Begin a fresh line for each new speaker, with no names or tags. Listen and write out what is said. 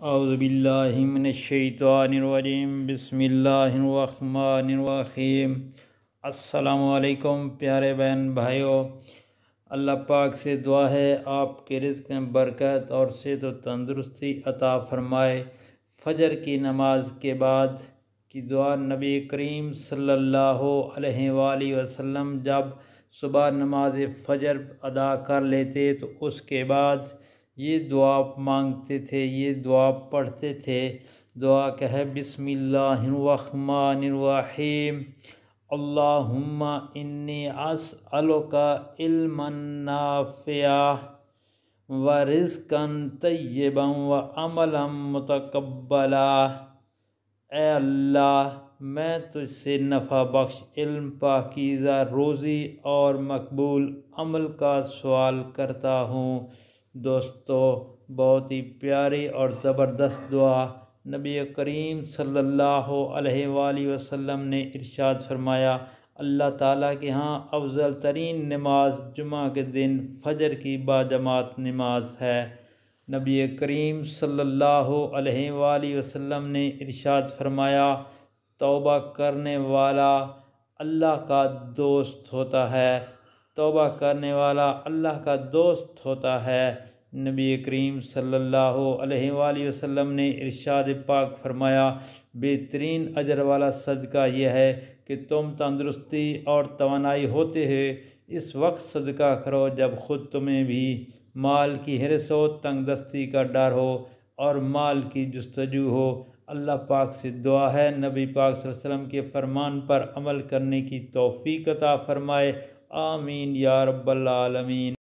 اعوذ باللہ من الشیطان الرجیم بسم اللہ الرحمن الرحیم۔ السلام علیکم پیارے بہن بھائیوں، اللہ پاک سے دعا ہے آپ کے رزق میں برکت اور صحت و تندرستی عطا فرمائے۔ فجر کی نماز کے بعد کی دعا نبی کریم صلی اللہ علیہ وآلہ وسلم جب صبح نماز فجر ادا کر لیتے تو اس کے بعد یہ دعا مانگتے تھے، یہ دعا پڑھتے تھے۔ دعا کہ ہے بسم اللہ الرحمن الرحیم، اللہم انی اسألک علما نافعا ورزقا طیبا وعملا متقبلا۔ اے اللہ، میں تجھ سے نفع بخش علم، پاکیزہ روزی اور مقبول عمل کا سوال کرتا ہوں۔ دوستو، بہت ہی پیاری اور زبردست دعا نبی کریم صلی اللہ علیہ وآلہ وسلم نے ارشاد فرمایا، اللہ تعالیٰ کے ہاں افضل ترین نماز جمعہ کے دن فجر کی باجماعت نماز ہے۔ نبی کریم صلی اللہ علیہ وآلہ وسلم نے ارشاد فرمایا، توبہ کرنے والا اللہ کا دوست ہوتا ہے، توبہ کرنے والا اللہ کا دوست ہوتا ہے۔ نبی کریم صلی اللہ علیہ وآلہ وسلم نے ارشاد پاک فرمایا، بہترین اجر والا صدقہ یہ ہے کہ تم تندرستی اور توانائی ہوتے ہوئے اس وقت صدقہ کرو جب خود تمہیں بھی مال کی حرص ہو، تنگ دستی کا ڈر ہو اور مال کی جستجو ہو۔ اللہ پاک سے دعا ہے نبی پاک صلی اللہ علیہ وسلم کے فرمان پر عمل کرنے کی توفیق عطا فرمائے، آمین یا رب العالمین۔